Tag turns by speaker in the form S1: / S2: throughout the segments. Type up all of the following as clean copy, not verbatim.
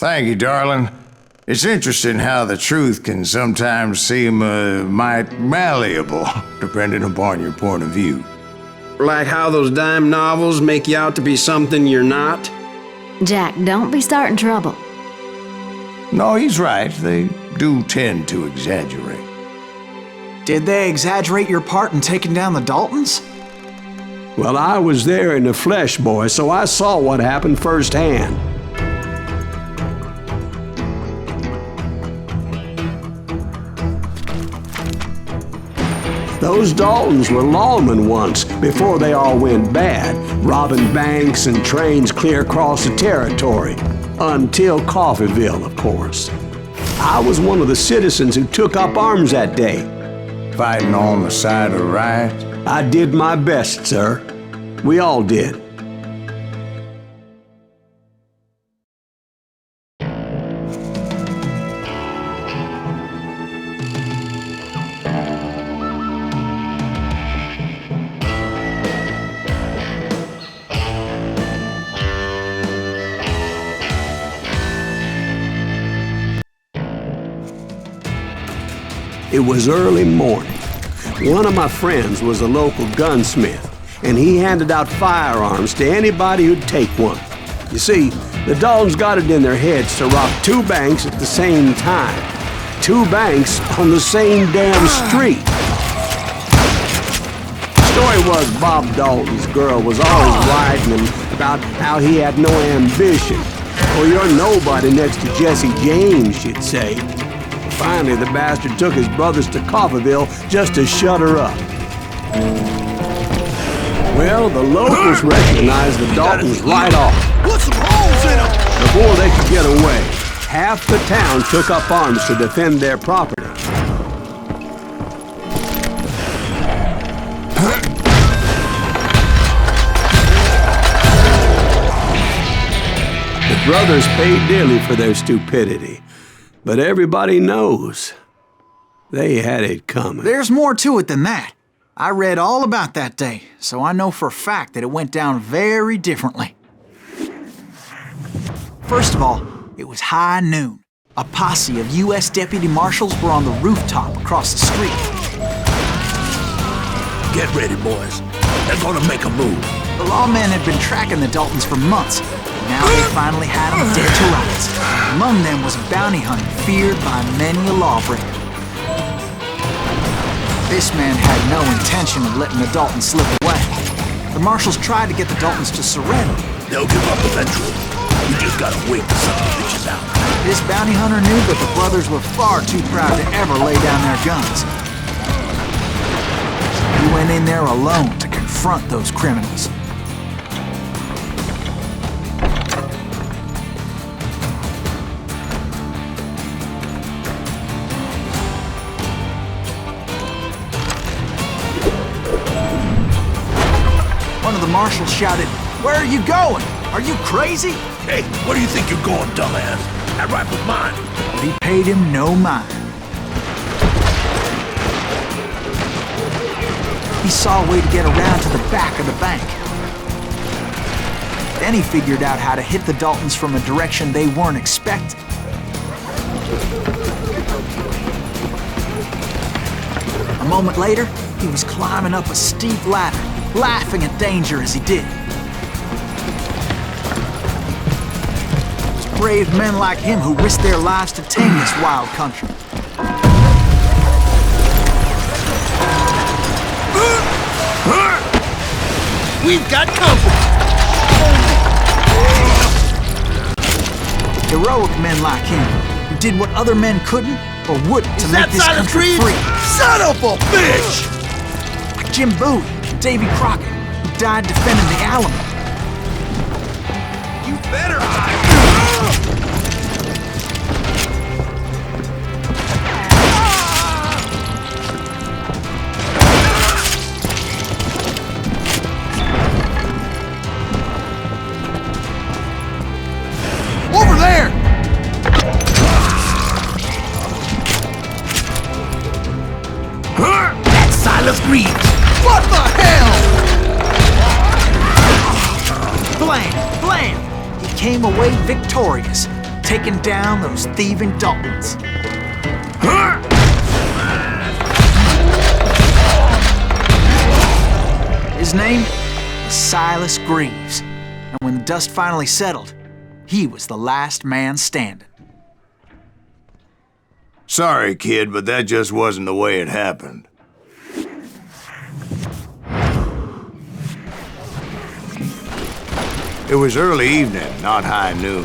S1: Thank you, darling. It's interesting how the truth can sometimes seem might malleable, depending upon your point of view.
S2: Like how those dime novels make you out to be something you're not?
S3: Jack, don't be starting trouble.
S1: No, he's right. They do tend to exaggerate.
S4: Did they exaggerate your part in taking down the Daltons?
S2: Well, I was there in the flesh, boy, so I saw what happened firsthand. Those Daltons were lawmen once, before they all went bad, robbing banks and trains clear across the territory. Until Coffeeville, of course. I was one of the citizens who took up arms that day.
S1: Fighting on the side of right?
S2: I did my best, sir. We all did. It was early morning. One of my friends was a local gunsmith, and he handed out firearms to anybody who'd take one. You see, the Daltons got it in their heads to rob two banks at the same time. Two banks on the same damn street. The story was Bob Dalton's girl was always writing him about how he had no ambition. "Oh, you're nobody next to Jesse James," she'd say. Finally, the bastard took his brothers to Coffeeville just to shut her up. Well, the locals recognized the Daltons right off.
S5: Put some holes in them!
S2: Before they could get away, half the town took up arms to defend their property. The brothers paid dearly for their stupidity. But everybody knows they had it coming.
S4: There's more to it than that. I read all about that day, so I know for a fact that it went down very differently. First of all, it was high noon. A posse of U.S. deputy marshals were on the rooftop across the street.
S5: Get ready, boys. They're gonna make a move.
S4: The lawmen had been tracking the Daltons for months. Now they finally had them dead to rights. Among them was a bounty hunter feared by many a lawbreaker. This man had no intention of letting the Daltons slip away. The marshals tried to get the Daltons to surrender.
S5: They'll give up eventually. You just gotta wait till something bitches out.
S4: This bounty hunter knew that the brothers were far too proud to ever lay down their guns. He went in there alone to confront those criminals. One of the marshals shouted, "Where are you going? Are you crazy?"
S5: Hey, where do you think you're going, dumbass? That rifle's mine.
S4: But he paid him no mind. He saw a way to get around to the back of the bank. Then he figured out how to hit the Daltons from a direction they weren't expecting. A moment later, he was climbing up a steep ladder, laughing at danger as he did. It was brave men like him who risked their lives to tame this wild country.
S5: We've got company.
S4: Heroic men like him, who did what other men couldn't or wouldn't to make this country free.
S5: Son of a bitch!
S4: Like Jim Bowie and Davy Crockett, who died defending the Alamo.
S5: You better hide.
S4: Over there!
S5: That's Silas Reed.
S4: What the hell? Blam! Blam! He came away victorious. taking down those thieving Daltons. His name was Silas Greaves, and when the dust finally settled, he was the last man standing.
S1: Sorry, kid, but that just wasn't the way it happened. It was early evening, not high noon.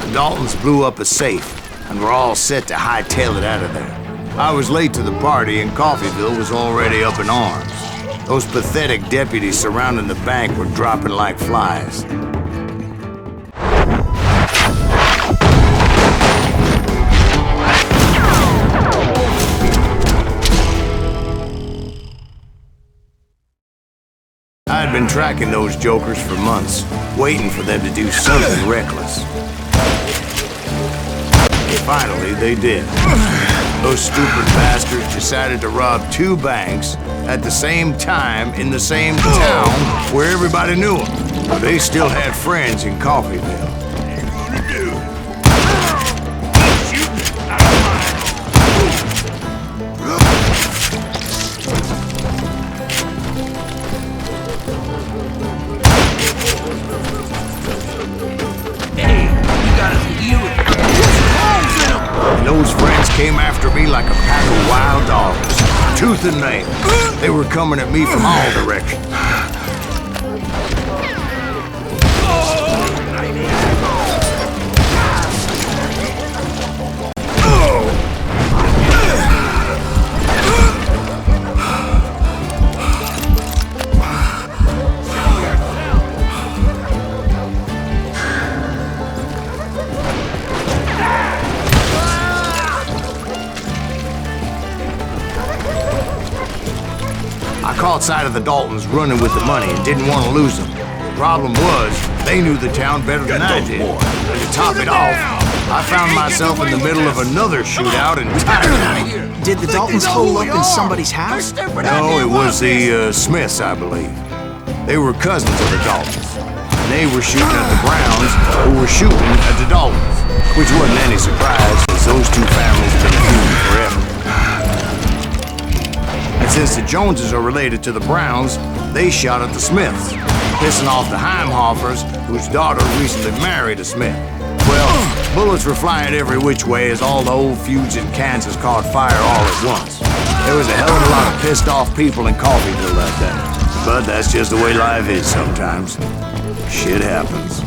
S1: The Daltons blew up a safe, and were all set to hightail it out of there. I was late to the party, and Coffeyville was already up in arms. Those pathetic deputies surrounding the bank were dropping like flies. I had been tracking those jokers for months, waiting for them to do something reckless. Finally, they did. Those stupid bastards decided to rob 2 banks at the same time in the same town where everybody knew them. But they still had friends in Coffeyville. Those friends came after me like a pack of wild dogs, tooth and nail. They were coming at me from all directions. I caught sight of the Daltons running with the money and didn't want to lose them. The problem was, they knew the town better than I did. And to top it off, I found myself in the middle of another shootout in Tyler.
S4: Did the Daltons hole up in somebody's house?
S1: No, it was the Smiths, I believe. They were cousins of the Daltons. And they were shooting at the Browns, who were shooting at the Daltons. Which wasn't any surprise, as those 2 families have been feuding forever. And since the Joneses are related to the Browns, they shot at the Smiths, pissing off the Heimhoffers, whose daughter recently married a Smith. Well, bullets were flying every which way as all the old feuds in Kansas caught fire all at once. There was a hell of a lot of pissed off people in Coffeyville that day. But that's just the way life is sometimes. Shit happens.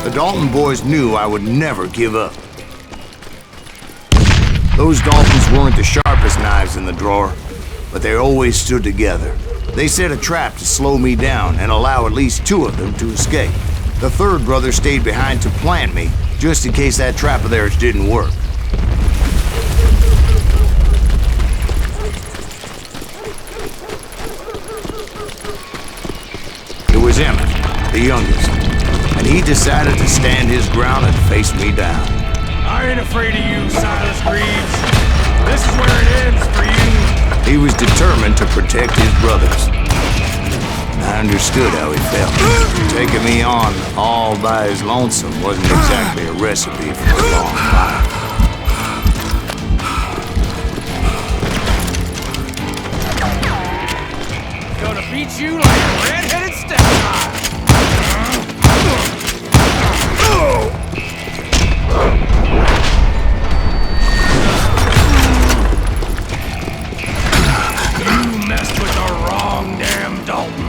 S1: The Dalton boys knew I would never give up. Those Daltons weren't the sharpest knives in the drawer, but they always stood together. They set a trap to slow me down and allow at least 2 of them to escape. The 3rd brother stayed behind to plant me, just in case that trap of theirs didn't work. It was Emmett, the youngest. And he decided to stand his ground and face me down.
S6: I ain't afraid of you, Silas Greaves. This is where it ends for you.
S1: He was determined to protect his brothers. I understood how he felt. Taking me on all by his lonesome wasn't exactly a recipe for a long life.
S6: Gonna beat you like a red-headed stepchild. You messed with the wrong damn Dalton.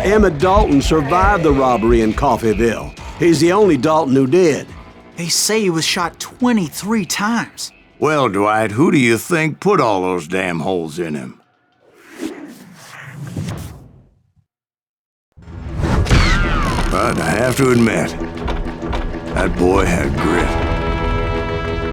S2: Emmett Dalton survived the robbery in Coffeyville. He's the only Dalton who did.
S4: They say he was shot 23 times.
S1: Well, Dwight, who do you think put all those damn holes in him? But I have to admit, that boy had grit.